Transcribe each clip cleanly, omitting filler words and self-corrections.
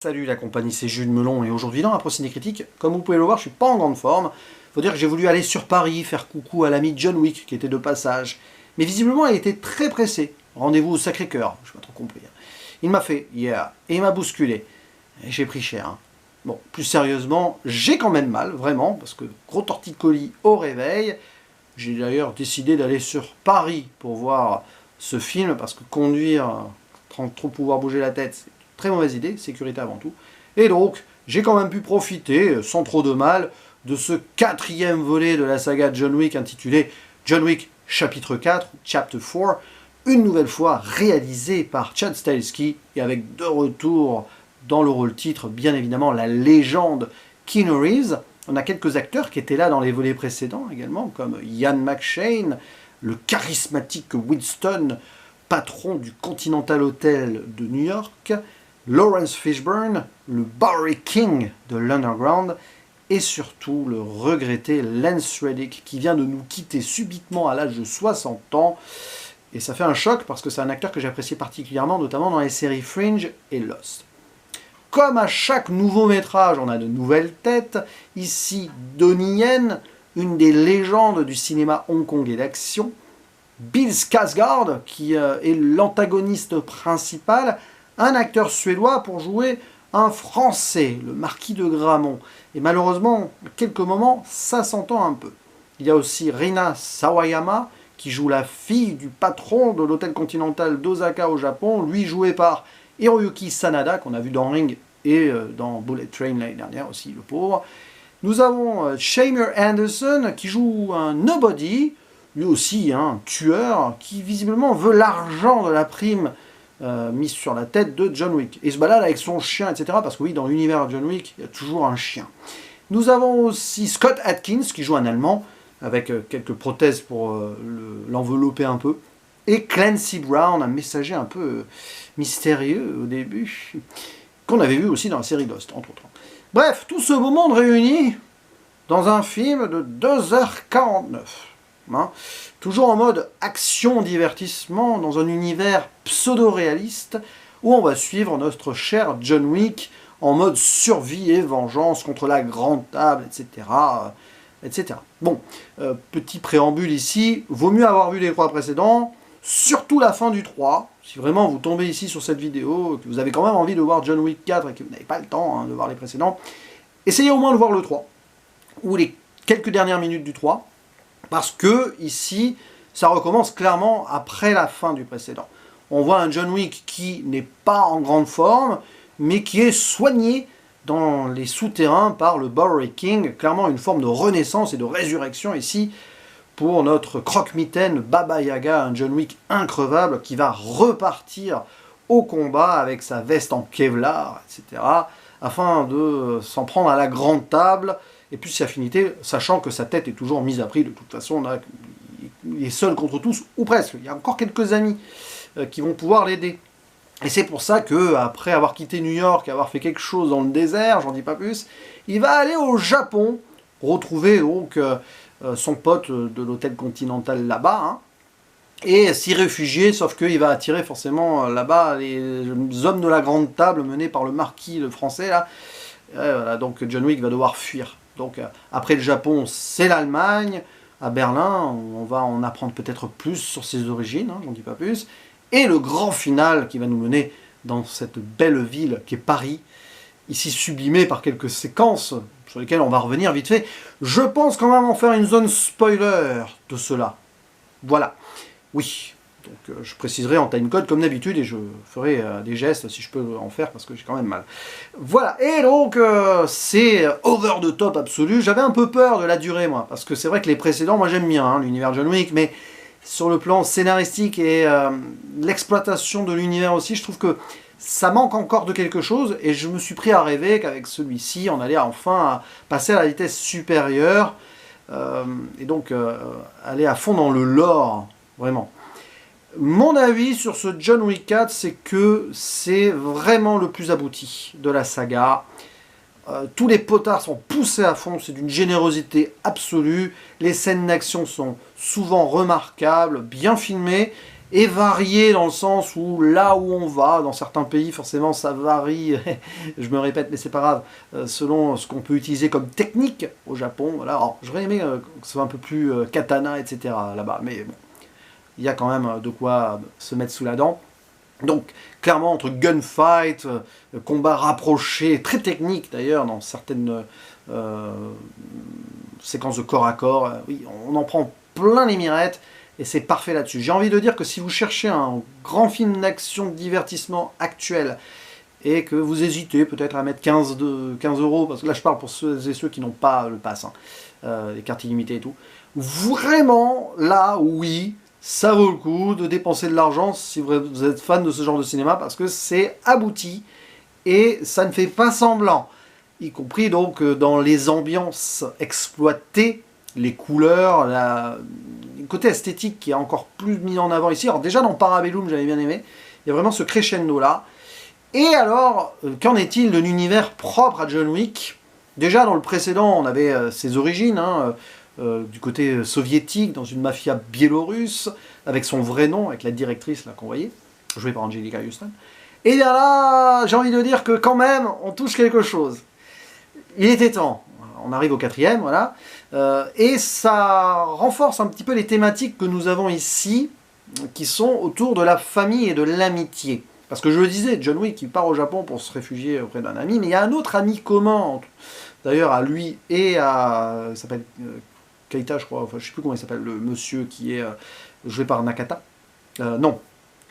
Salut la compagnie, c'est Jules Melon et aujourd'hui dans la Procédé Critique, comme vous pouvez le voir, je suis pas en grande forme. Faut dire que j'ai voulu aller sur Paris faire coucou à l'ami John Wick qui était de passage. Mais visiblement il était très pressé. Rendez-vous au Sacré-Cœur, je n'ai pas trop compris. Il m'a fait yeah et il m'a bousculé. Et j'ai pris cher. Hein. Bon, plus sérieusement, j'ai quand même mal, vraiment, parce que gros torticolis au réveil. J'ai d'ailleurs décidé d'aller sur Paris pour voir ce film, parce que conduire sans trop pouvoir bouger la tête, c'est très mauvaise idée, sécurité avant tout. Et donc, j'ai quand même pu profiter, sans trop de mal, de ce 4e volet de la saga John Wick intitulé John Wick chapitre 4, Chapter 4, une nouvelle fois réalisé par Chad Stahelski et avec de retour dans le rôle titre, bien évidemment, la légende Keanu Reeves. On a quelques acteurs qui étaient là dans les volets précédents également, comme Ian McShane, le charismatique Winston, patron du Continental Hotel de New York, Lawrence Fishburne, le Barry King de l'Underground, et surtout le regretté Lance Reddick, qui vient de nous quitter subitement à l'âge de 60 ans. Et ça fait un choc parce que c'est un acteur que j'apprécie particulièrement, notamment dans les séries Fringe et Lost. Comme à chaque nouveau métrage, on a de nouvelles têtes. Ici, Donnie Yen, une des légendes du cinéma hongkongais d'action. Bill Skarsgård, qui est l'antagoniste principal. Un acteur suédois pour jouer un Français, le marquis de Gramont. Et malheureusement, à quelques moments, ça s'entend un peu. Il y a aussi Rina Sawayama, qui joue la fille du patron de l'hôtel continental d'Osaka au Japon, lui joué par Hiroyuki Sanada, qu'on a vu dans Ring et dans Bullet Train l'année dernière aussi, le pauvre. Nous avons Shamer Anderson, qui joue un nobody, lui aussi un tueur, qui visiblement veut l'argent de la prime mise sur la tête de John Wick. Et se balade avec son chien, etc. Parce que oui, dans l'univers de John Wick, il y a toujours un chien. Nous avons aussi Scott Adkins, qui joue un Allemand, avec quelques prothèses pour l'envelopper un peu. Et Clancy Brown, un messager un peu mystérieux au début, qu'on avait vu aussi dans la série Lost, entre autres. Bref, tout ce beau monde réuni dans un film de 2h49. Hein, toujours en mode action-divertissement, dans un univers pseudo-réaliste, où on va suivre notre cher John Wick en mode survie et vengeance contre la grande table, etc. etc. Bon, petit préambule ici, vaut mieux avoir vu les 3 précédents, surtout la fin du 3. Si vraiment vous tombez ici sur cette vidéo, que vous avez quand même envie de voir John Wick 4 et que vous n'avez pas le temps de voir les précédents, essayez au moins de voir le 3, ou les quelques dernières minutes du 3, parce que ici, ça recommence clairement après la fin du précédent. On voit un John Wick qui n'est pas en grande forme, mais qui est soigné dans les souterrains par le Barry King, clairement une forme de renaissance et de résurrection ici, pour notre croque-mitaine Baba Yaga, un John Wick increvable qui va repartir au combat avec sa veste en Kevlar, etc., afin de s'en prendre à la grande table, et puis ses affinités, sachant que sa tête est toujours mise à prix, de toute façon, là, il est seul contre tous, ou presque. Il y a encore quelques amis qui vont pouvoir l'aider. Et c'est pour ça que, après avoir quitté New York et avoir fait quelque chose dans le désert, j'en dis pas plus, il va aller au Japon, retrouver donc son pote de l'hôtel continental là-bas, hein, et s'y réfugier, sauf qu'il va attirer forcément là-bas les hommes de la grande table menés par le marquis, le français, là. Voilà, donc John Wick va devoir fuir. Donc après le Japon, c'est l'Allemagne, à Berlin, on va en apprendre peut-être plus sur ses origines, hein, j'en dis pas plus. Et le grand final qui va nous mener dans cette belle ville qui est Paris, ici sublimée par quelques séquences sur lesquelles on va revenir vite fait. Je pense quand même en faire une zone spoiler de cela. Voilà. Oui. Donc je préciserai en timecode comme d'habitude et je ferai des gestes si je peux en faire parce que j'ai quand même mal. Voilà, et donc c'est over the top absolu. J'avais un peu peur de la durée moi, parce que c'est vrai que les précédents, moi j'aime bien hein, l'univers John Wick, mais sur le plan scénaristique et l'exploitation de l'univers aussi, je trouve que ça manque encore de quelque chose et je me suis pris à rêver qu'avec celui-ci, on allait enfin passer à la vitesse supérieure et donc aller à fond dans le lore, vraiment. Mon avis sur ce John Wick 4, c'est que c'est vraiment le plus abouti de la saga. Tous les potards sont poussés à fond, c'est d'une générosité absolue. Les scènes d'action sont souvent remarquables, bien filmées. est varié dans le sens où là où on va, dans certains pays, forcément ça varie, je me répète mais c'est pas grave, selon ce qu'on peut utiliser comme technique au Japon. Voilà. Alors j'aurais aimé que ce soit un peu plus katana, etc. là-bas, mais bon, il y a quand même de quoi se mettre sous la dent. Donc clairement entre gunfight, combat rapproché, très technique d'ailleurs dans certaines séquences de corps à corps, oui, on en prend plein les mirettes. Et c'est parfait là-dessus. J'ai envie de dire que si vous cherchez un grand film d'action de divertissement actuel et que vous hésitez peut-être à mettre 15 €, parce que là je parle pour ceux et ceux qui n'ont pas le pass, les cartes illimitées et tout, vraiment là, oui, ça vaut le coup de dépenser de l'argent si vous êtes fan de ce genre de cinéma, parce que c'est abouti et ça ne fait pas semblant, y compris donc dans les ambiances exploitées, les couleurs, le côté esthétique qui est encore plus mis en avant ici. Alors déjà dans Parabellum, j'avais bien aimé, il y a vraiment ce crescendo là. Et alors, qu'en est-il de l'univers propre à John Wick? Déjà dans le précédent, on avait ses origines, du côté soviétique, dans une mafia biélorusse, avec son vrai nom, avec la directrice là qu'on voyait, jouée par Angelica Houston. Et bien là, j'ai envie de dire que quand même, on touche quelque chose. Il était temps. On arrive au 4e, voilà. Et ça renforce un petit peu les thématiques que nous avons ici, qui sont autour de la famille et de l'amitié. Parce que je le disais, John Wick, il part au Japon pour se réfugier auprès d'un ami, mais il y a un autre ami commun, d'ailleurs à lui et à... il s'appelle Keita, je crois, enfin je sais plus comment il s'appelle, le monsieur qui est joué par Nakata. Non,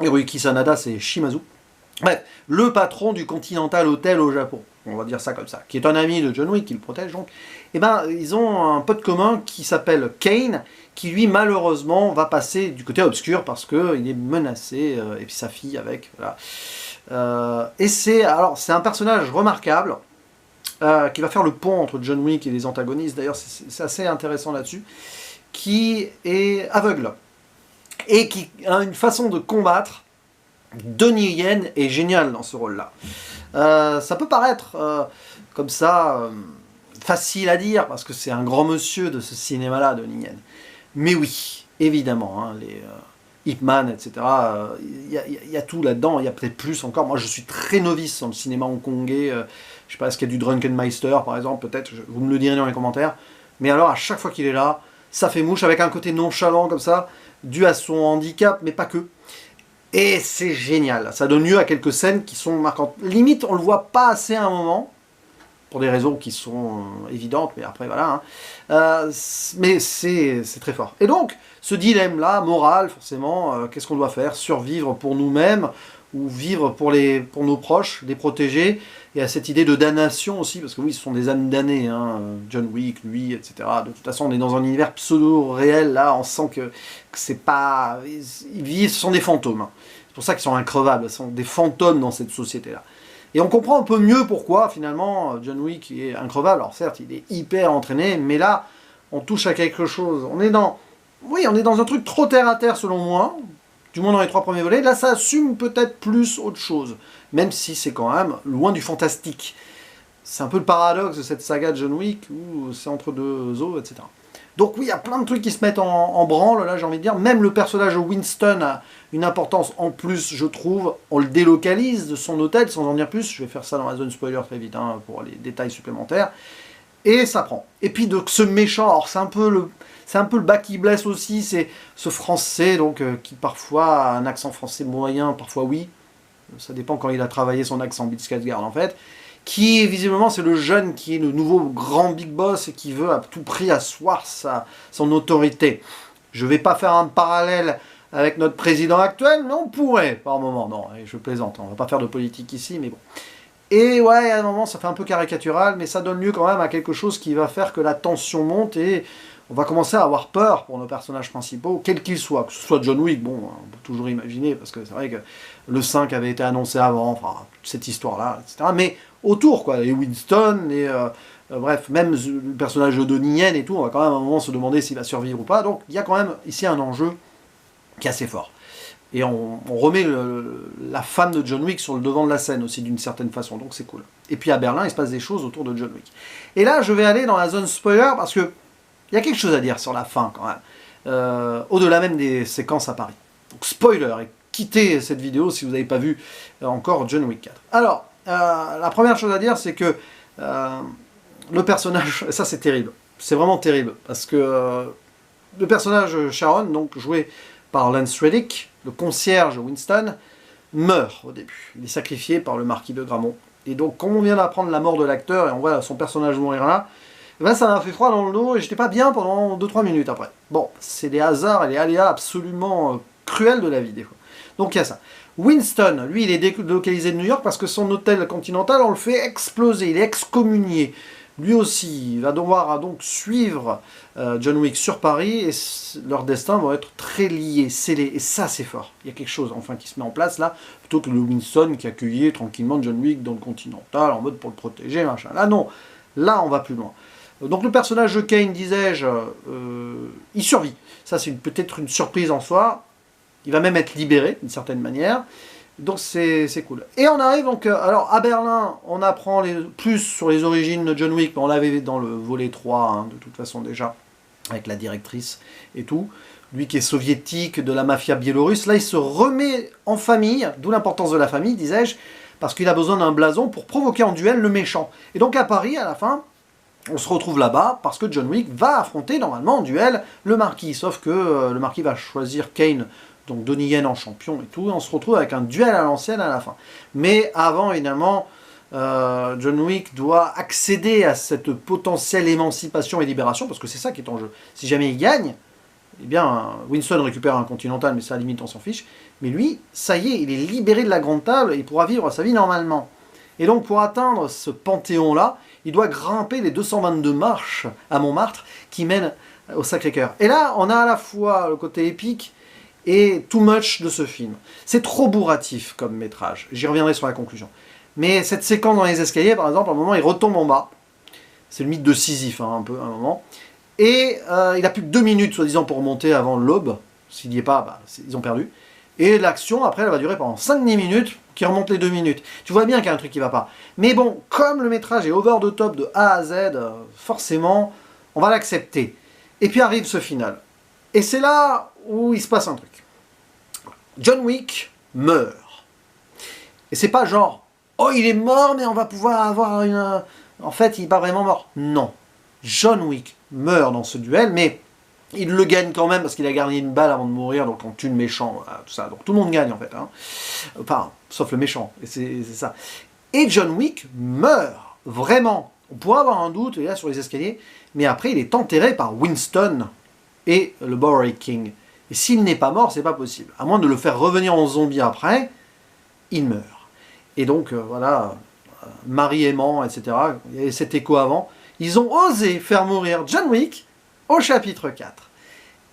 Hiroyuki Sanada, c'est Shimazu. Bref, le patron du Continental Hotel au Japon, on va dire ça comme ça, qui est un ami de John Wick, qui le protège donc, et ben ils ont un pote commun qui s'appelle Kane, qui lui malheureusement va passer du côté obscur parce qu'il est menacé, et puis sa fille avec, voilà. Et c'est un personnage remarquable, qui va faire le pont entre John Wick et les antagonistes, d'ailleurs c'est assez intéressant là-dessus, qui est aveugle, et qui a une façon de combattre. Donnie Yen est génial dans ce rôle-là. Ça peut paraître comme ça facile à dire parce que c'est un grand monsieur de ce cinéma-là, Donnie Yen. Mais oui, évidemment, les Ip Man, etc. Il y a tout là-dedans. Il y a peut-être plus encore. Moi, je suis très novice dans le cinéma hongkongais. Je sais pas, est-ce qu'il y a du Drunkenmeister, par exemple, peut-être. Vous me le direz dans les commentaires. Mais alors, à chaque fois qu'il est là, ça fait mouche avec un côté nonchalant comme ça, dû à son handicap, mais pas que. Et c'est génial, ça donne lieu à quelques scènes qui sont marquantes. Limite, on le voit pas assez à un moment, pour des raisons qui sont évidentes, mais après voilà. Mais c'est très fort. Et donc, ce dilemme-là, moral, forcément, qu'est-ce qu'on doit faire? Survivre pour nous-mêmes, ou vivre pour nos proches, les protéger, et à cette idée de damnation aussi, parce que oui, ce sont des âmes damnées, John Wick, lui, etc. De toute façon, on est dans un univers pseudo-réel, là, on sent que c'est pas... Ils vivent, ce sont des fantômes. C'est pour ça qu'ils sont increvables, ce sont des fantômes dans cette société-là. Et on comprend un peu mieux pourquoi, finalement, John Wick est increvable. Alors certes, il est hyper entraîné, mais là, on touche à quelque chose. On est dans un truc trop terre-à-terre, selon moi, du moins dans les 3 premiers volets. Là, ça assume peut-être plus autre chose, même si c'est quand même loin du fantastique. C'est un peu le paradoxe de cette saga de John Wick, où c'est entre deux eaux, etc. Donc oui, il y a plein de trucs qui se mettent en branle, là, j'ai envie de dire. Même le personnage de Winston a une importance en plus, je trouve. On le délocalise de son hôtel, sans en dire plus. Je vais faire ça dans la zone spoiler très vite, pour les détails supplémentaires. Et ça prend. Et puis de ce méchant, alors c'est un peu le bas qui blesse aussi, c'est ce français donc qui parfois a un accent français moyen, parfois oui, ça dépend quand il a travaillé son accent Bill Skarsgård en fait, qui visiblement c'est le jeune qui est le nouveau grand big boss et qui veut à tout prix asseoir son autorité. Je vais pas faire un parallèle avec notre président actuel, mais on pourrait par moment, non, je plaisante, on va pas faire de politique ici, mais bon. Et ouais, à un moment, ça fait un peu caricatural, mais ça donne lieu quand même à quelque chose qui va faire que la tension monte et on va commencer à avoir peur pour nos personnages principaux, quels qu'ils soient. Que ce soit John Wick, bon, on peut toujours imaginer, parce que c'est vrai que le 5 avait été annoncé avant, enfin, cette histoire-là, etc. Mais autour, quoi, et Winston, et bref, même le personnage de Donnie Yen et tout, on va quand même à un moment se demander s'il va survivre ou pas. Donc, il y a quand même ici un enjeu qui est assez fort. Et on remet la femme de John Wick sur le devant de la scène aussi d'une certaine façon, donc c'est cool. Et puis à Berlin, il se passe des choses autour de John Wick. Et là, je vais aller dans la zone spoiler parce que il y a quelque chose à dire sur la fin quand même, au-delà même des séquences à Paris. Donc Donc spoiler, et quittez cette vidéo si vous n'avez pas vu encore John Wick 4. Alors, la première chose à dire, c'est que le personnage, ça c'est terrible, c'est vraiment terrible, parce que le personnage Sharon, donc joué par Lance Reddick, le concierge Winston, meurt au début. Il est sacrifié par le marquis de Gramont. Et donc, comme on vient d'apprendre la mort de l'acteur, et on voit son personnage mourir là, ben ça m'a fait froid dans le dos, et j'étais pas bien pendant 2-3 minutes après. Bon, c'est les hasards et les aléas absolument cruels de la vie, des fois. Donc il y a ça. Winston, lui, il est délocalisé de New York parce que son hôtel Continental, on le fait exploser, il est excommunié. Lui aussi, il va devoir donc suivre John Wick sur Paris, et leurs destins vont être très liés, scellés. Et ça, c'est fort. Il y a quelque chose, enfin, qui se met en place là, plutôt que le Winston qui accueillait tranquillement John Wick dans le Continental, en mode pour le protéger, machin. Là, non. Là, on va plus loin. Donc le personnage de Kane, disais-je, il survit. Ça, c'est peut-être une surprise en soi. Il va même être libéré, d'une certaine manière. Donc c'est cool. Et on arrive donc, alors à Berlin, on apprend plus sur les origines de John Wick, mais on l'avait dans le volet 3, hein, de toute façon déjà, avec la directrice et tout. Lui qui est soviétique, de la mafia biélorusse, là il se remet en famille, d'où l'importance de la famille, disais-je, parce qu'il a besoin d'un blason pour provoquer en duel le méchant. Et donc à Paris, à la fin, on se retrouve là-bas, parce que John Wick va affronter normalement en duel le marquis, sauf que le marquis va choisir Kane, donc Donnie Yen en champion et tout, et on se retrouve avec un duel à l'ancienne à la fin. Mais avant, évidemment, John Wick doit accéder à cette potentielle émancipation et libération, parce que c'est ça qui est en jeu. Si jamais il gagne, eh bien, Winston récupère un Continental, mais ça, à la limite, on s'en fiche. Mais lui, ça y est, il est libéré de la grande table, et il pourra vivre sa vie normalement. Et donc, pour atteindre ce panthéon-là, il doit grimper les 222 marches à Montmartre qui mènent au Sacré-Cœur. Et là, on a à la fois le côté épique et too much de ce film. C'est trop bourratif comme métrage. J'y reviendrai sur la conclusion. Mais cette séquence dans les escaliers, par exemple, à un moment, il retombe en bas. C'est le mythe de Sisyphe, hein, un peu, à un moment. Et il a plus que 2 minutes, soi-disant, pour remonter avant l'aube. S'il n'y est pas, bah, ils ont perdu. Et l'action, après, elle va durer pendant 5-10 minutes, qui remonte les 2 minutes. Tu vois bien qu'il y a un truc qui ne va pas. Mais bon, comme le métrage est over the top de A à Z, forcément, on va l'accepter. Et puis arrive ce final. Et c'est là où il se passe un truc. John Wick meurt. Et c'est pas genre, oh il est mort mais on va pouvoir avoir une... En fait il n'est pas vraiment mort. Non. John Wick meurt dans ce duel, mais il le gagne quand même parce qu'il a gardé une balle avant de mourir, donc on tue le méchant, voilà, tout ça. Donc tout le monde gagne en fait. Hein. Enfin, sauf le méchant. Et c'est ça. Et John Wick meurt. Vraiment. On pourrait avoir un doute, là sur les escaliers, mais après il est enterré par Winston et le Bowery King. Et s'il n'est pas mort, c'est pas possible. À moins de le faire revenir en zombie après, il meurt. Et donc, voilà, mari aimant, etc. Il y avait cet écho avant. Ils ont osé faire mourir John Wick au chapitre 4.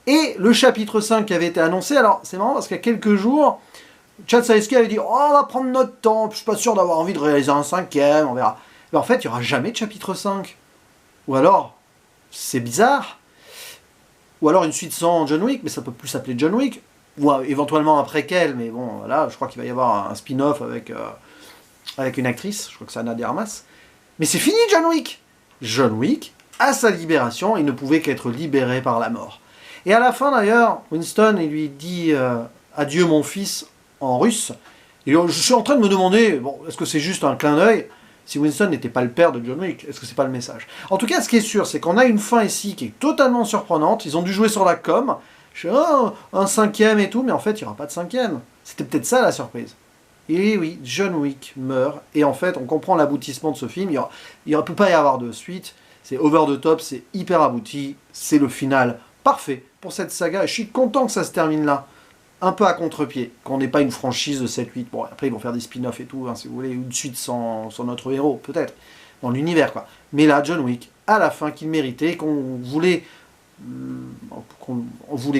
Et le chapitre 5 qui avait été annoncé, alors c'est marrant parce qu'il y a quelques jours, Chad Stahelski avait dit « Oh, on va prendre notre temps, je suis pas sûr d'avoir envie de réaliser un 5e, on verra. » Mais en fait, il n'y aura jamais de chapitre 5. Ou alors, c'est bizarre. Ou alors une suite sans John Wick, mais ça peut plus s'appeler John Wick. Ou éventuellement un préquel, mais bon, voilà, je crois qu'il va y avoir un spin-off avec une actrice, je crois que c'est Anna de Armas. Mais c'est fini John Wick. John Wick, à sa libération, il ne pouvait qu'être libéré par la mort. Et à la fin d'ailleurs, Winston, il lui dit adieu mon fils en russe. Et je suis en train de me demander, bon, est-ce que c'est juste un clin d'œil? Si Winston n'était pas le père de John Wick, est-ce que c'est pas le message? En tout cas, ce qui est sûr, c'est qu'on a une fin ici qui est totalement surprenante. Ils ont dû jouer sur la com. Je dis, oh, un 5e et tout, mais en fait, il n'y aura pas de 5e. C'était peut-être ça la surprise. Et oui, John Wick meurt. Et en fait, on comprend l'aboutissement de ce film. Il ne peut pas y avoir de suite. C'est over the top, c'est hyper abouti. C'est le final parfait pour cette saga. Et je suis content que ça se termine là. Un peu à contre-pied, qu'on n'ait pas une franchise de 7-8. Bon, après, ils vont faire des spin-offs et tout, hein, si vous voulez, une suite sans notre héros, peut-être, dans l'univers, quoi. Mais là, John Wick, à la fin, qu'il méritait, qu'on voulait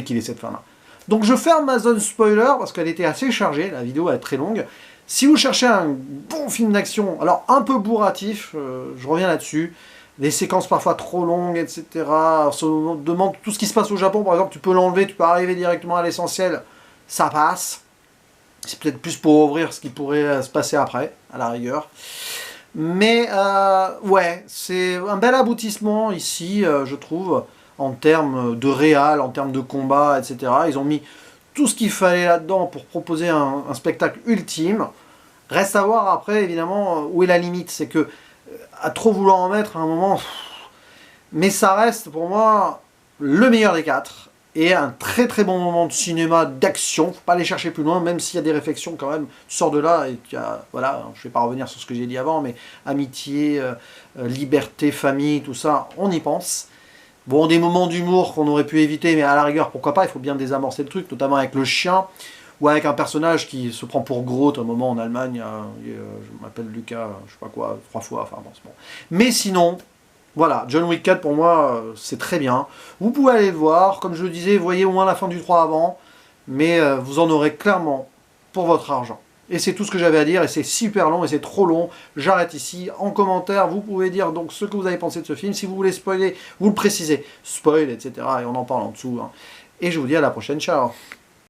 qu'il ait cette fin-là. Donc, je ferme ma zone spoiler, parce qu'elle était assez chargée, la vidéo est très longue. Si vous cherchez un bon film d'action, alors un peu bourratif, je reviens là-dessus, des séquences parfois trop longues, etc. On se demande tout ce qui se passe au Japon, par exemple, tu peux l'enlever, tu peux arriver directement à l'essentiel. Ça passe. C'est peut-être plus pour ouvrir ce qui pourrait se passer après, à la rigueur. Mais, ouais, c'est un bel aboutissement ici, je trouve, en termes de réal, en termes de combat, etc. Ils ont mis tout ce qu'il fallait là-dedans pour proposer un spectacle ultime. Reste à voir après, évidemment, où est la limite. C'est que, à trop vouloir en mettre à un moment... Mais ça reste, pour moi, le meilleur des 4. Et un très très bon moment de cinéma, d'action. Faut pas aller chercher plus loin, même s'il y a des réflexions quand même. Tu sors de là et tu as... Voilà, je vais pas revenir sur ce que j'ai dit avant, mais amitié, liberté, famille, tout ça, on y pense. Bon, des moments d'humour qu'on aurait pu éviter, mais à la rigueur, pourquoi pas, il faut bien désamorcer le truc, notamment avec le chien, ou avec un personnage qui se prend pour Groot, un moment en Allemagne, je m'appelle Lucas, je sais pas quoi, 3 fois, enfin bon, c'est bon. Mais sinon... Voilà, John Wick 4 pour moi, c'est très bien. Vous pouvez aller le voir, comme je le disais, voyez au moins la fin du 3 avant, mais vous en aurez clairement pour votre argent. Et c'est tout ce que j'avais à dire, et c'est super long, et c'est trop long. J'arrête ici. En commentaire, vous pouvez dire donc ce que vous avez pensé de ce film. Si vous voulez spoiler, vous le précisez. Spoil, etc. Et on en parle en dessous. Hein. Et je vous dis à la prochaine, ciao.